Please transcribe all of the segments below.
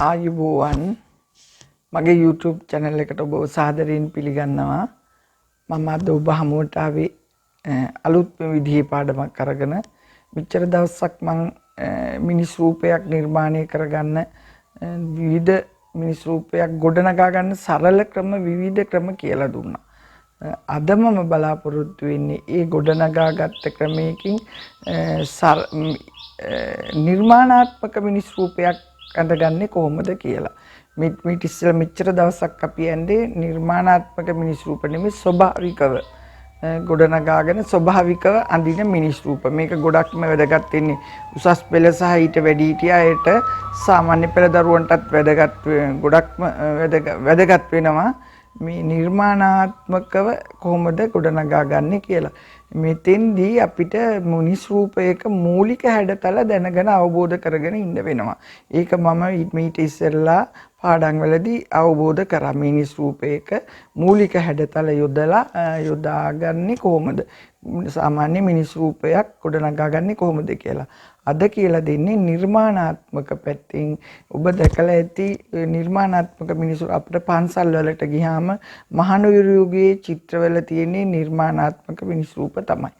ආයුබෝවන් මගේ YouTube channel එකට ඔබ සාදරයෙන් පිළිගන්නවා. මම අද ඔබ හමුවට ආවේ අලුත්ම විදිහේ පාඩමක් අරගෙන. මෙච්චර දවසක් මම මිනිස් රූපයක් නිර්මාණය කරගන්න විවිධ මිනිස් රූපයක් ගොඩනගා ගන්න සරල ක්‍රම විවිධ ක්‍රම කියලා දුන්නා. අද මම බලාපොරොත්තු වෙන්නේ ඒ ගොඩනගාගත්ත ක්‍රමයකින් නිර්මාණාත්මක මිනිස් රූපයක් අඳගන්නේ කොහොමද කියලා. මේ ඉස්සෙල්ලා මෙච්චර දවසක් අපි යන්නේ නිර්මාණාත්මක මිනිස් රූප නෙමෙයි ස්වභාවිකව ගොඩනගාගෙන ස්වභාවිකව අඳින මිනිස් රූප. මේක ගොඩක්ම වැදගත් වෙන්නේ උසස් පෙළ සහ ඊට වැඩි හිටියාට සාමාන්‍ය පෙළ දරුවන්ටත් ගොඩක්ම වැදගත් වෙනවා මේ නිර්මාණාත්මකව කොහොමද ගොඩනගාගන්නේ කියලා. මෙතෙන්දී අපිට මිනිස් රූපයක මූලික හැඩතල දැනගෙන අවබෝධ කරගෙන ඉන්න වෙනවා. ඒක මම ඊට ඉස්සෙල්ලා පාඩම් වලදී අවබෝධ කරා. මිනිස් රූපයක මූලික හැඩතල යොදාගන්නේ කොහොමද? සාමාන්‍ය මිනිස් රූපයක් ගොඩනගාගන්නේ කොහොමද කියලා. අද කියලා දෙන්නේ නිර්මාණාත්මක පැත්තෙන්. ඔබ දැකලා ඇති නිර්මාණාත්මක මිනිස්සු අපිට පන්සල් වලට ගියාම මහනුවර යුගයේ චිත්‍රවල තියෙන නිර්මාණාත්මක මිනිස් රූප තමයි.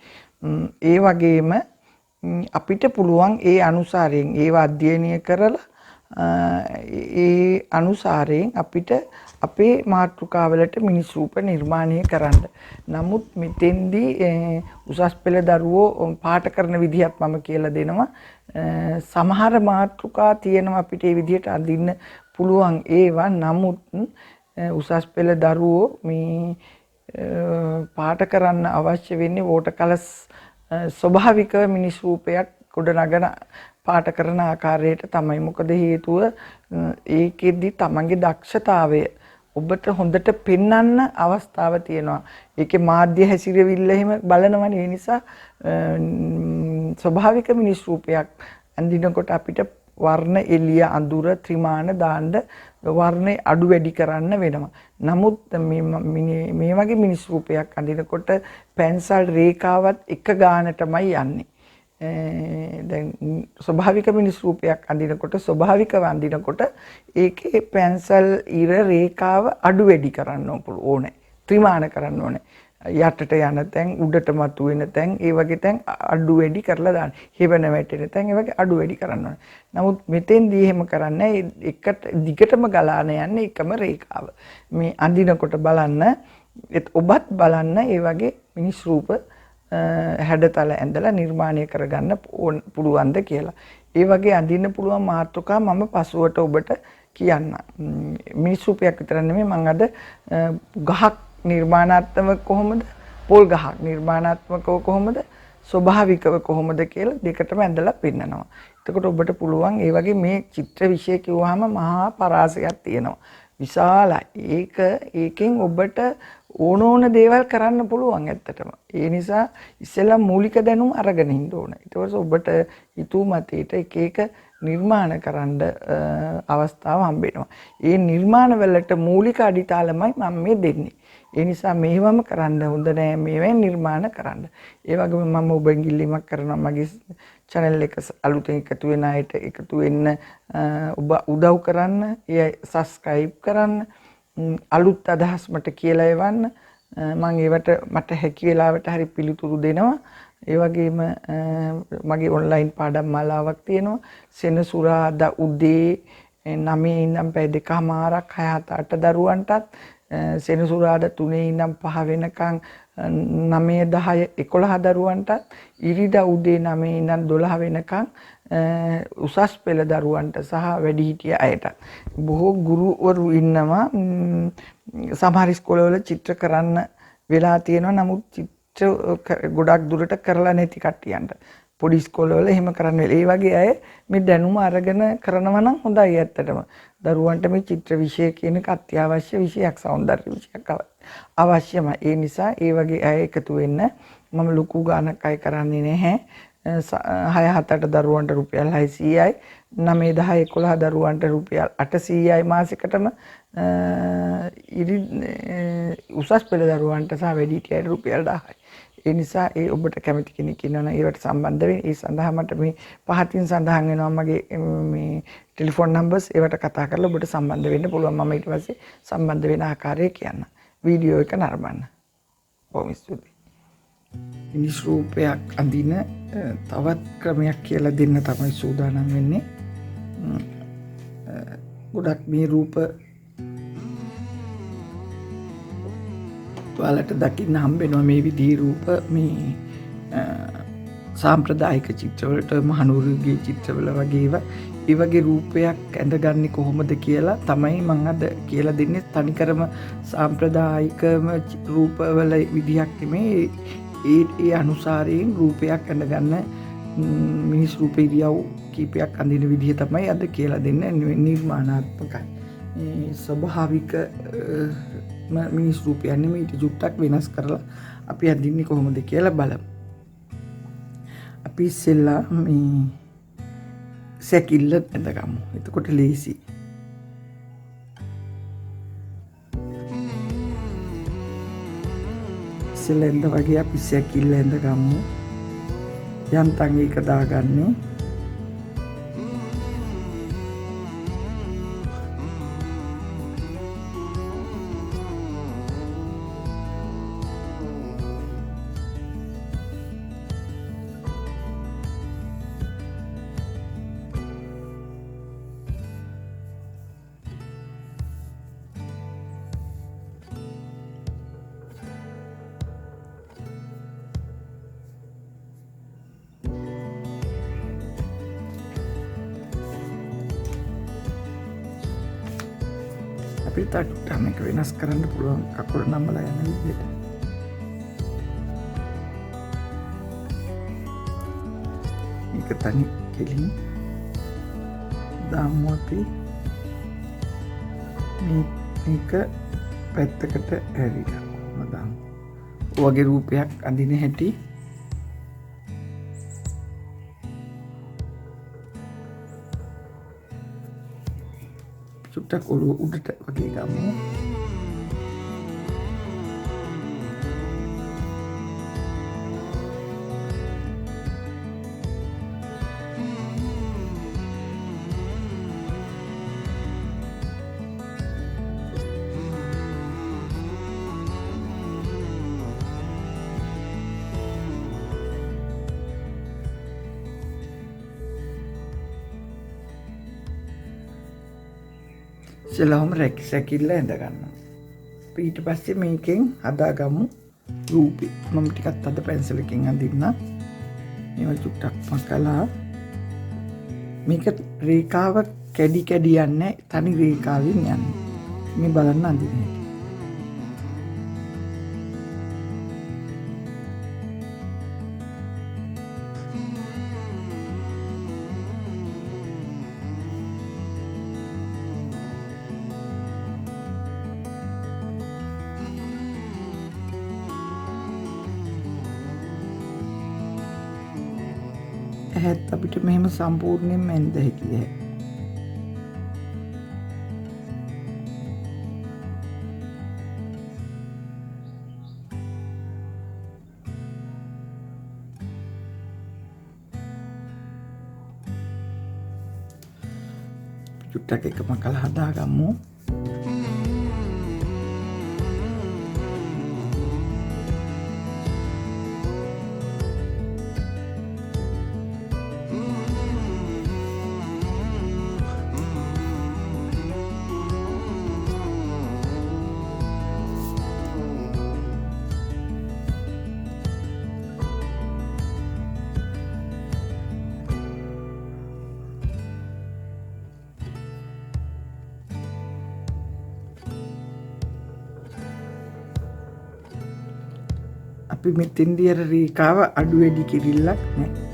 ඒ වගේම අපිට පුළුවන් ඒ අනුසාරයෙන් ඒවා අධ්‍යයනය කරලා ඒ අනුසාරයෙන් අපිට අපේ මාතෘකාවලට මිනිස් රූප නිර්මාණය කරන්න. නමුත් මෙතෙන්දී උසස් පෙළ දරුවෝ පාඨ කරන විදිහත් මම කියලා දෙනවා. සමහර මාතෘකා තියෙනවා අපිට මේ විදිහට අඳින්න පුළුවන් ඒවා. නමුත් උසස් පෙළ දරුවෝ මේ පාඨ කරන්න අවශ්‍ය වෙන්නේ වෝටර් කලර්ස් ස්වභාවික මිනිස් රූපයක් ගොඩනගන පාඨ කරන ආකාරයට තමයි. මොකද හේතුව ඒකෙදි තමන්ගේ දක්ෂතාවය ඔබට හොඳට පෙන්වන්න අවස්ථාව තියෙනවා. ඒකේ මාධ්‍ය හැසිරෙවිල්ල එහෙම බලනවනේ. ඒ නිසා ස්වභාවික මිනිස් රූපයක් අඳිනකොට අපිට වර්ණ එළිය අඳුර ත්‍රිමාන දාන්න වර්ණේ අඩු වැඩි කරන්න වෙනවා. නමුත් මේ වගේ මිනිස් රූපයක් අඳිනකොට පැන්සල් රේඛාවත් එක ගානටමයි යන්නේ. දැන් ස්වභාවික මිනිස් රූපයක් අඳිනකොට ස්වභාවිකව අඳිනකොට ඒකේ පැන්සල් ඉර රේඛාව අඩු වැඩි කරන්න ඕනේ. ත්‍රිමාන කරන්න ඕනේ. යටට යන තැන් උඩට මතුවෙන තැන් ඒ වගේ තැන් අඩු වැඩි කරලා දාන්න. හේබන වැටෙන තැන් ඒ වගේ අඩු වැඩි කරන්න ඕනේ. නමුත් මෙතෙන්දී එහෙම කරන්නේ එකට දිගටම ගලාන යන්නේ එකම රේඛාව. මේ අඳිනකොට බලන්න ඔබත් බලන්න ඒ වගේ මිනිස් රූප හැඩතල ඇඳලා නිර්මාණය කරගන්න පුළුවන්ද කියලා. ඒ වගේ අඳින්න පුළුවන් මාතෘකා මම පසුවට ඔබට කියන්න. මිනිස් රූපයක් විතර නෙමෙයි මම අද ගහක් නිර්මාණාත්මක කොහොමද? පොල් ගහක් නිර්මාණාත්මකව කොහොමද? ස්වභාවිකව කොහොමද කියලා දෙකටම ඇඳලා පෙන්නනවා. එතකොට ඔබට පුළුවන් ඒ වගේ මේ චිත්‍ර විෂය කිව්වහම මහා පරාසයක් තියෙනවා. විශාලයි. ඒකෙන් ඔබට ඕන දේවල් කරන්න පුළුවන් ඇත්තටම. ඒ නිසා ඉස්සෙල්ලා මූලික දැනුම අරගෙන ඉන්න ඕන. ඊට පස්සේ ඔබට හිතුව මතයට එක නිර්මාණ කරන්න අවස්ථාව හම්බ වෙනවා. ඒ නිර්මාණ වලට මූලික අඩිතාලමයි මම මේ දෙන්නේ. ඒ නිසා මේවම කරන්න හොඳ නෑ. මේවෙන් නිර්මාණ කරන්න. ඒ වගේම මම ඔබෙන් ඉල්ලීමක් කරනවා මගේ channel එක අලුතෙන් එකතු වෙන අයට එකතු වෙන්න ඔබ උදව් කරන්න. ඒ subscribe කරන්න. අලුත් අදහස් මට කියලා එවන්න. මම ඒවට මට හැකි වෙලාවට හරි පිළිතුරු දෙනවා. ඒ වගේම මගේ ඔන්ලයින් පාඩම් මාලාවක් තියෙනවා. සෙනසුරාදා උදේ 9 ඉඳන් පැය 2මාරක් 6 7 දරුවන්ටත් සෙනසුරාදා 3 ඉඳන් 5 වෙනකන් 9 10 11 දරුවන්ටත් ඉරිදා උදේ 9 ඉඳන් 12 වෙනකන් උසස් පෙළ දරුවන්ට සහ වැඩිහිටිය අයට බොහෝ ගුරුවරු ඉන්නවා. සමහර ඉස්කෝලවල චිත්‍ර කරන්න වෙලා තියෙනවා. නමුත් චිත්‍ර ගොඩක් දුරට කරලා නැති කට්ටියන්ට පොඩි ඉස්කෝලවල එහෙම කරන්න වෙලා. ඒ වගේ අය මේ දැනුම අරගෙන කරනවා නම් හොඳයි ඇත්තටම. දරුවන්ට මේ චිත්‍ර විෂය කියන එක අත්‍යවශ්‍ය විෂයක්, සෞන්දර්ය විෂයක් අවශ්‍යමයි. ඒ නිසා ඒ වගේ අය එකතු වෙන්න. මම ලොකු ගාණක් අය කරන්නේ නැහැ. 6-7 දරුවන්ට රුපියල් 600යි 9-10-11 දරුවන්ට රුපියල් 800යි මාසෙකටම උසස් පෙළ දරුවන්ට සහ වැඩිහිටියන්ට රුපියල් 1000යි. ඒ නිසා ඒ ඔබට කැමති කෙනෙක් ඉන්නවනම් ඒවට සම්බන්ධ වෙන්න. ඒ සඳහා මට මේ පහතින් සඳහන් වෙනවා මගේ මේ ටෙලිෆෝන් නම්බර්ස්. ඒවට කතා කරලා ඔබට සම්බන්ධ වෙන්න පුළුවන්. මම ඊට පස්සේ සම්බන්ධ වෙන ආකාරය කියන්න. වීඩියෝ එක නරඹන්න. බොහොම ස්තුතියි. මිනිස් රූපයක් අඳින තවත් ක්‍රමයක් කියලා දෙන්න තමයි සූදානම් වෙන්නේ. ගොඩක් මේ රූප ඔයාලට දකින්න හම්බෙනවා මේ විදිහේ රූප මේ සාම්ප්‍රදායික චිත්‍රවලට මහනුවරගේ චිත්‍රවල වගේ ඒවා. ඒ වගේ රූපයක් ඇඳගන්නේ කොහොමද කියලා තමයි මම අද කියලා දෙන්නේ. තනිකරම සාම්ප්‍රදායිකම රූපවල විදිහක් නෙමෙයි. ඒ අනුසාරයෙන් රූපයක් ඇඳගන්න මිනිස් රූප ඉරියව් කීපයක් අඳින විදිහ තමයි අද කියලා දෙන්නේ. නිර්මාණාත්මකයි. ස්වභාවික මිනිස් රූපයක් නෙමෙයි. ඊට චුට්ටක් වෙනස් කරලා අපි අඳින්නේ කොහොමද කියලා බලමු. අපි ඉස්සෙල්ලා මේ සැකිල්ල ඇඳගමු. එතකොට ලේසි. ඉස්සෙල්ලා ඇඳ වගේ අපි සැකිල්ල ඇඳගමු. යන්තම් ඒක දාගන්නේ. අපිට ටක් මේක වෙනස් කරන්න පුළුවන් කකුල නම්බලා යන විදිහට. මේක තනි කෙලින් දාමු අපි. මේක පැත්තකට ඇරිලා කොහොමද දාමු. ඔයගේ රූපයක් අඳින හැටි චුට්ටක් ඔළුව උඩට වගේ ගමු. ඉස්සෙල්ලාම සැකිල්ල ඇඳගන්නවා. ඊට පස්සේ මේකෙන් හදාගමු රූපේ. මම ටිකක් අද පැන්සලකින් අඳින්න. මේවා චුට්ටක් මකලා මේක රේඛාව කැඩි කැඩි යන්නේ තනි රේඛාවෙන් යන්නේ. මේ බලන්න අඳින්නේ. ඇහත් අපිට මෙහෙම සම්පූර්ණයෙන්ම ඇඳ හැකියි. චුට්ටක් එකම කල හදාගමු. අපි මෙතෙන්දී අර රේඛාව අඩු වැඩි කිරිල්ලක් නැහැ.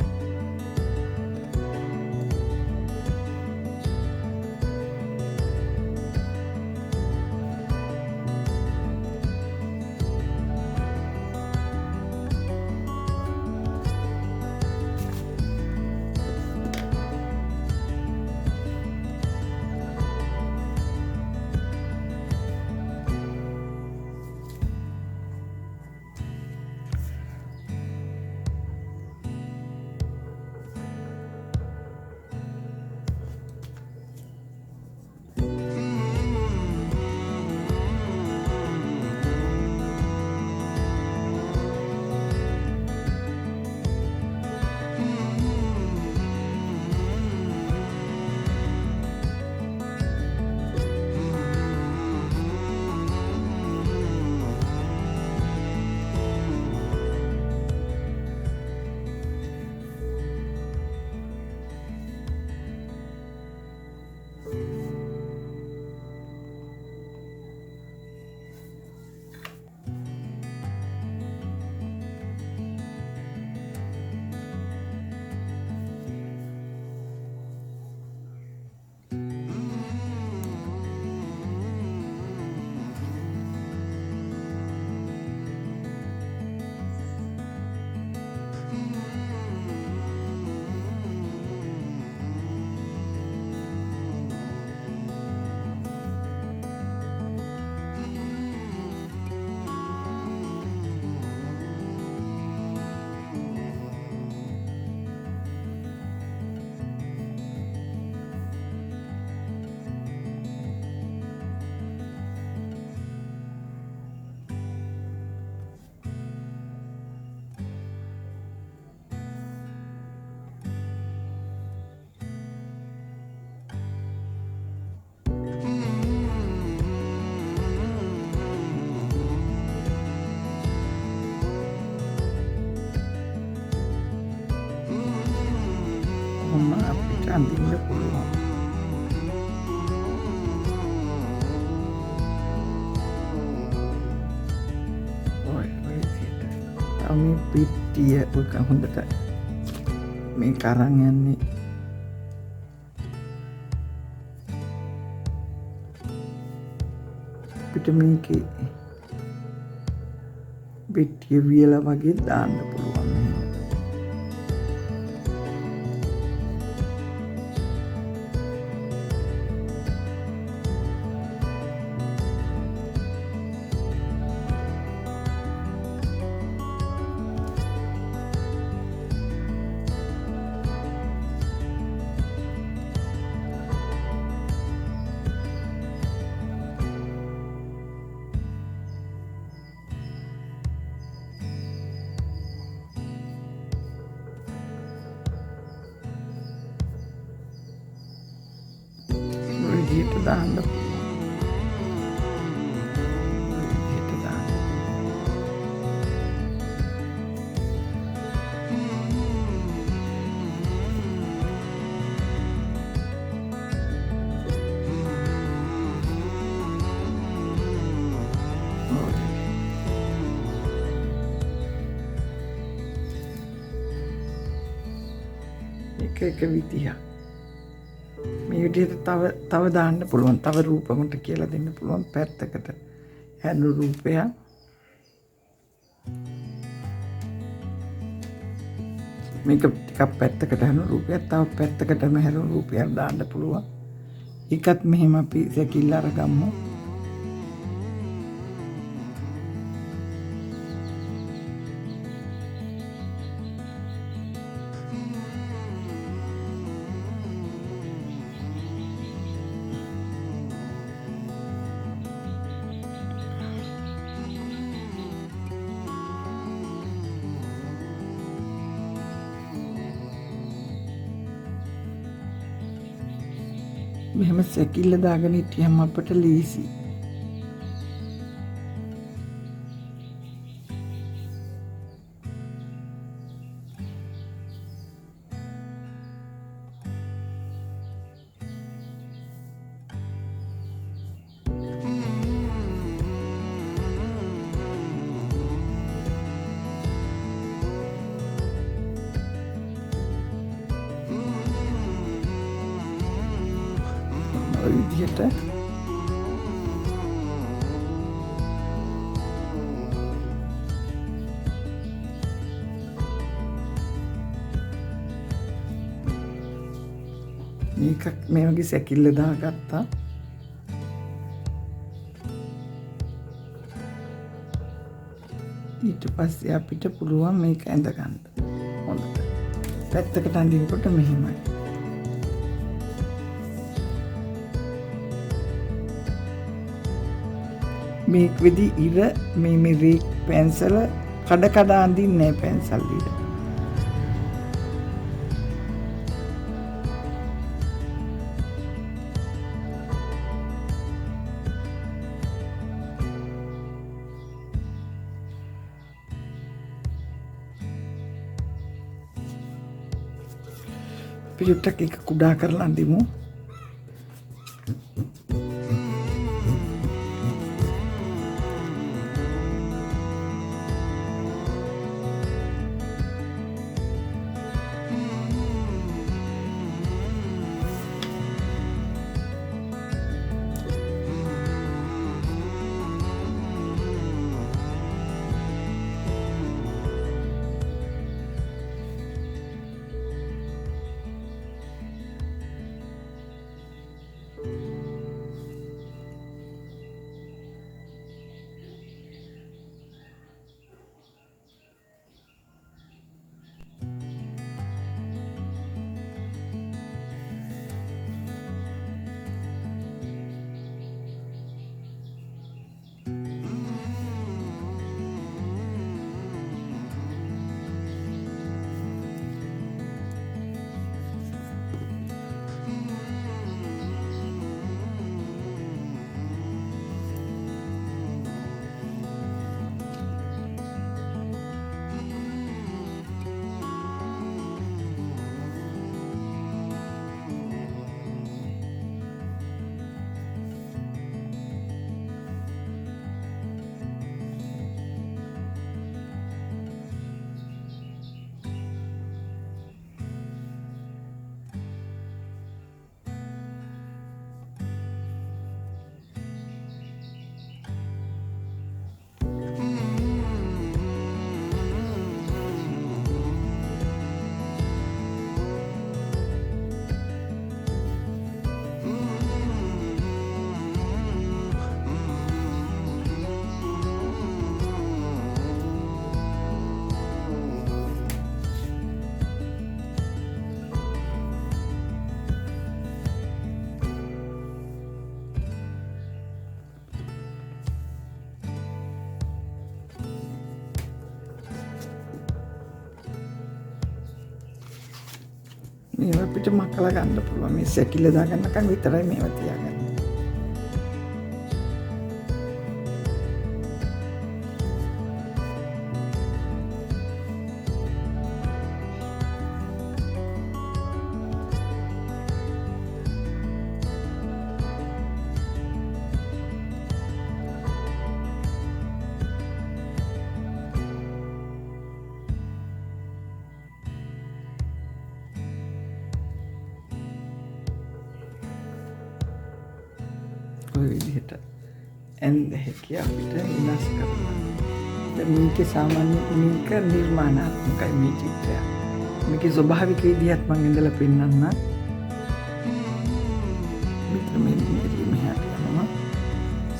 ඔන්න අපිට අඳින්න පුළුවන්. ඔය විදිහට. මේ පිටිය ඔක හොඳට මේ කරන් යන්නේ. අපිට මේකේ පිටිය වියලා වගේ දාන්න පුළුවන්. විදිහට දාන්න විදිහට දාන්න. එක විදිහක්. මේ විදිහට තව දාන්න පුළුවන්. තව රූපමට කියලා දෙන්න පුළුවන් පැත්තකට හැනු රූපයක්. මේක ටිකක් පැත්තකට හැනු රූපයක්, තව පැත්තකටම හැනු රූපයක් දාන්න පුළුවන්. ඒකත් මෙහෙම අපි සැකිල්ල අරගමු. මෙහෙම සැකිල්ල දාගෙන හිටියම අපට ලීසි. ඔය විදිහට මේක මේ වගේ සැකිල්ල දාගත්තා. ඊට පස්සේ අපිට පුළුවන් මේක ඇඳ ගන්න. හොඳට පැත්තකට අඳිනකොට මෙහෙමයි. මේක වෙදි ඉර මේ රේක් පැන්සල කඩ අඳින්නේ නැහැ පැන්සල් ඉර. පිටුටක් එක කුඩා කරලා අඳිමු. මේවා අපිට මකලා ගන්න පුළුවන්. මේ සැකිල්ල දාගන්නකම් විතරයි මේවා තියාගන්නේ. ඔය විදිහට ඇඳ හැකිය අපිට විනාශ කරනවා. මේකේ සාමාන්‍ය මේක නිර්මාණාත්මකයි මේ චිත්‍රය. මේකේ ස්වභාවික විදිහත් මම ඉඳලා පෙන්නන්න. මෙතන මේ විදිහට මෙහාට යනවා.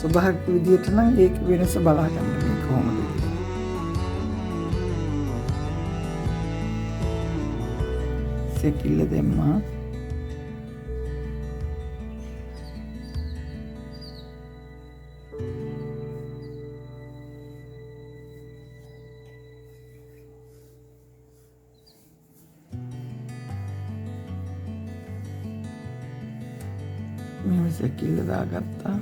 ස්වභාවික විදිහට නම් ඒක වෙනස බලා ගන්න මේ කොහොමද කියලා. සෙකිල්ල දෙම්මා මෙහෙම සැකිල්ල දාගත්තා.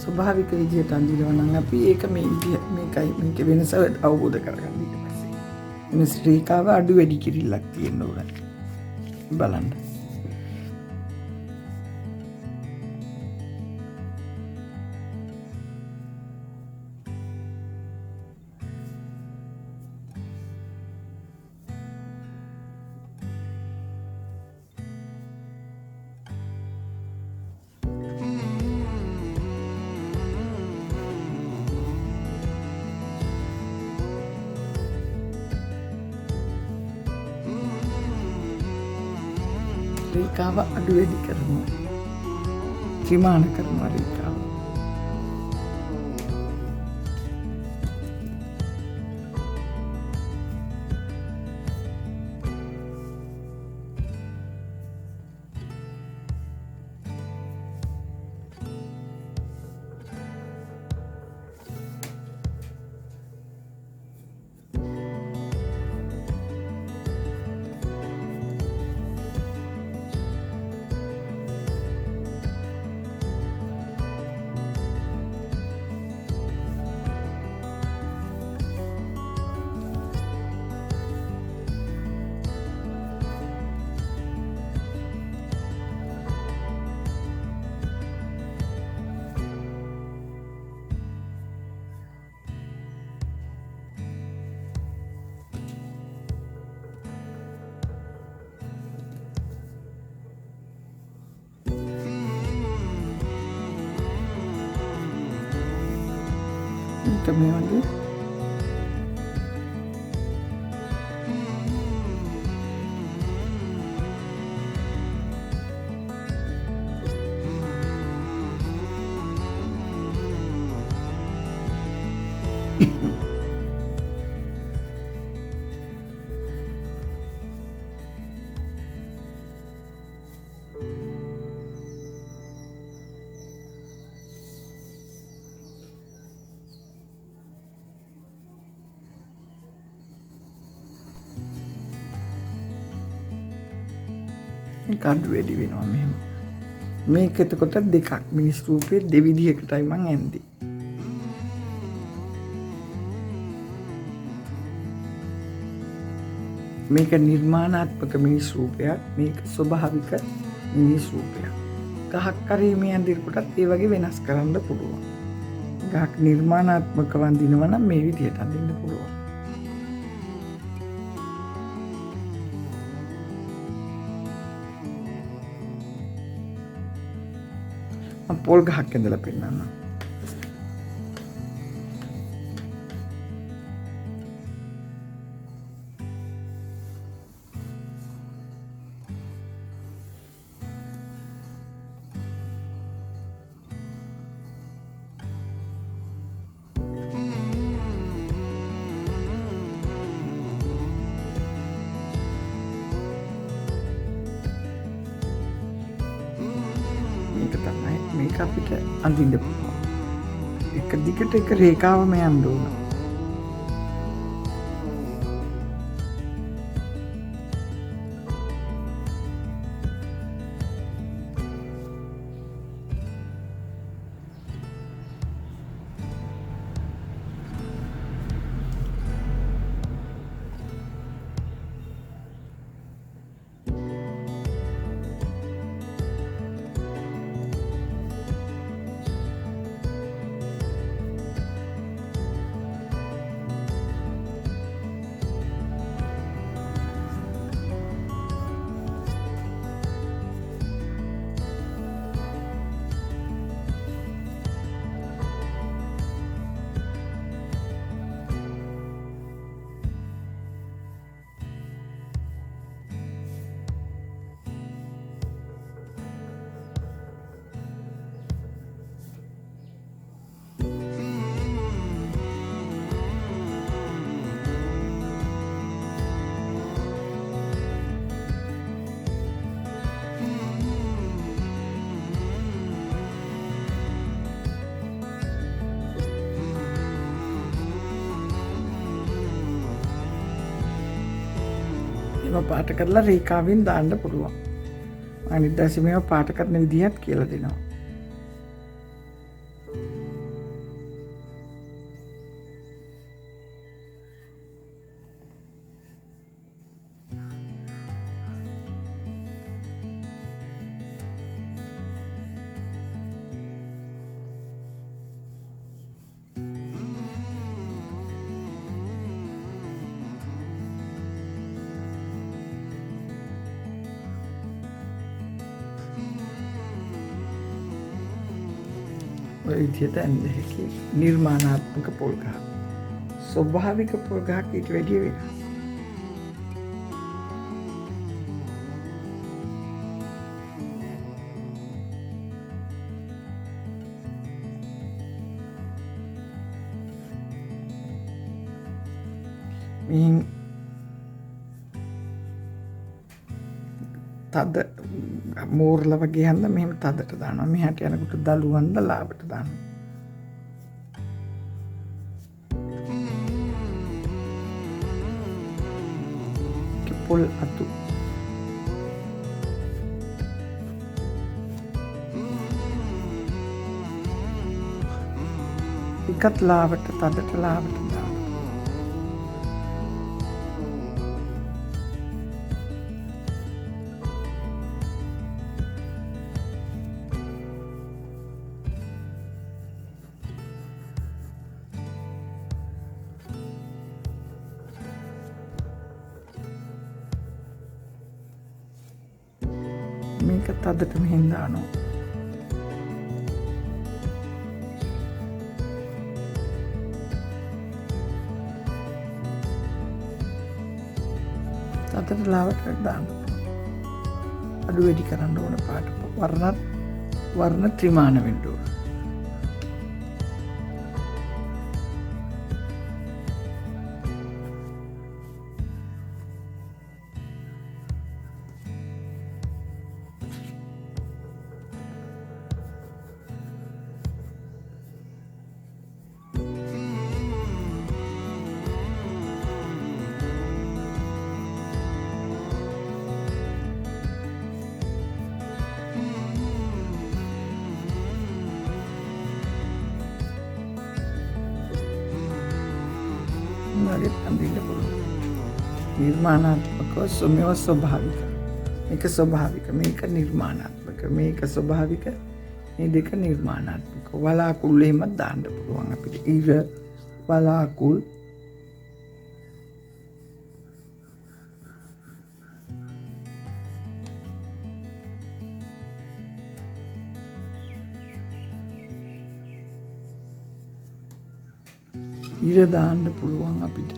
ස්වභාවික විදිහට අඳිනවා නම් අපි ඒක මේ විදිහ මේකයි මේක වෙනස අවබෝධ කරගන්න ඊට පස්සේ. මේ ශ්‍රීකාව අඩු වැඩි කිරිල්ලක් තියෙන්න ඕන. බලන්න. රේඛාව අඩු වැඩි කරනවා. ත්‍රිමාණ කරනවා රේඛාව. මේ වගේ කඩු වැඩි වෙනවා මෙහෙම. මේක එතකොට දෙකක් මිනිස් රූපේ දෙවිදිහකටයි මං ඇන්දි. මේක නිර්මාණාත්මක මිනිස් රූපයක්, මේක ස්වභාවික මිනිස් රූපයක්. ගහක් කරේ මේ අඳිනකොටත් ඒ වගේ වෙනස් කරන්න පුළුවන්. ගහක් නිර්මාණාත්මක වඳිනවා නම් මේ විදිහට අඳින්න පුළුවන්. පොල් ගහක් ඇඳලා පෙන්නන්න. අපිට අඳින්න පුළුවන්. එක දිගට එක රේඛාවම යන්න ඕන. ඒවා පාට කරලා රේඛාවෙන් දාන්න පුළුවන්. අනිත් දවසේ මේවා පාට කරන විදිහත් කියලා දෙනවා. ඔය විදිහට ඇඳ හැකි නිර්මාණාත්මක පොල් ගහ. ස්වභාවික පොල් ගහක් ඊට වැඩිය වෙනස්. මෙහින් තද මෝරලා වගේ හන්ද මෙහෙම තදට දානවා. මෙහාට යනකොට දළුවන්ද ලාවට දානවා. පොල් අතු එකත් ලාවට තදට ලාවට දානවා. මේක තදට මෙහෙන් දානවා. තදට ලාවට දානවා. අඩු වැඩි කරන්න ඕන පාට වර්ණ ත්‍රිමාණ වෙන්න ඕන. වගේ අඳින්න පුළුවන්. නිර්මාණාත්මකව මේව ස්වභාවික. මේක ස්වභාවික, මේක නිර්මාණාත්මක, මේක ස්වභාවික, මේ දෙක නිර්මාණාත්මක. වලාකුළු එහෙමත් දාන්න පුළුවන් අපිට. ඉර වලාකුළු ඉර දාන්න පුළුවන් අපිට.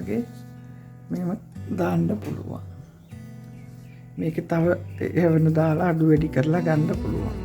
වගේ මෙහෙම දාන්න පුළුවන්. මේක තව එවන දාලා අඩු වැඩි කරලා ගන්න පුළුවන්.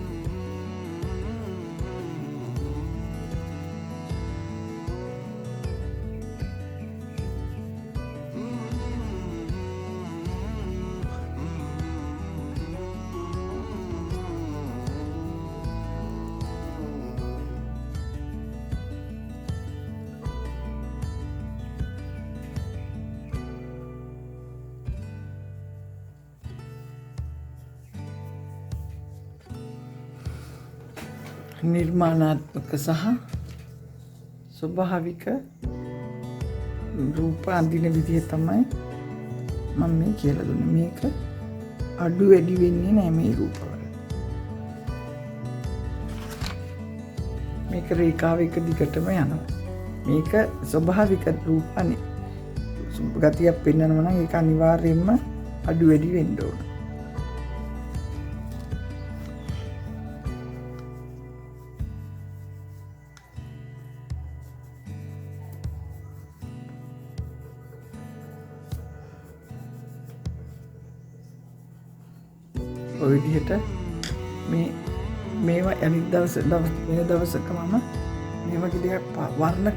නිර්මාණාත්මක සහ ස්වභාවික රූප අඳින විදිහ තමයි මම මේ කියලා දුන්නේ. මේක අඩු වැඩි වෙන්නේ නැහැ මේ රූපවල. මේක රේඛාව එක දිගටම යනවා. මේක ස්වභාවික රූපනේ. ගතියක් පෙන්වනවා නම් ඒක අනිවාර්යයෙන්ම අඩු වැඩි වෙන්න ඕන. ඔය විදිහට මේවා අනිත් වෙන දවසක මම මේ වගේ දෙයක් වර්ණ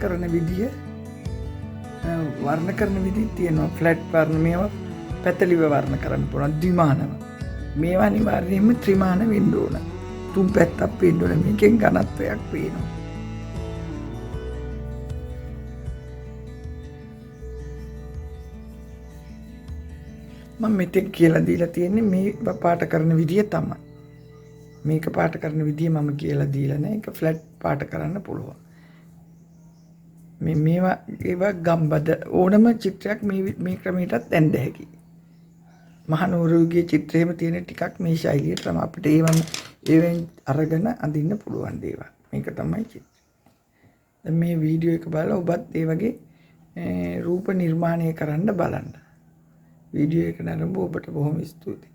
කරන විදිහ තියෙනවා. ෆ්ලැට් වර්ණ මේවා පැතලිව වර්ණ කරන්න පුළුවන් ද්විමානව. මේවා අනිවාර්යයෙන්ම ත්‍රිමාන වෙන්න ඕන. තුන් පැත්තක් පේන්න ඕන. මේකෙන් ඝනත්වයක් පේනවා. මම මෙතෙක් කියලා දීලා තියෙන්නේ මේ පාට කරන විදිය තමයි. මේක පාට කරන විදිය මම කියලා දීලා නැහැ. ඒක ෆ්ලැට් පාට කරන්න පුළුවන්. මේවා ගම්බද ඕනම චිත්‍රයක් මේ ක්‍රමයටත් ඇඳ හැකියි. මහනුවරගේ චිත්‍රයේම තියෙන ටිකක් මේ ශෛලියට තමයි අපිට ඒවෙන් අරගෙන අඳින්න පුළුවන් දේවල්. මේක තමයි චිත්‍රය. දැන් මේ වීඩියෝ එක බලලා ඔබත් ඒ වගේ රූප නිර්මාණය කරන්න බලන්න. වීඩියෝ එක නරඹුව ඔබට බොහොම ස්තුතියි.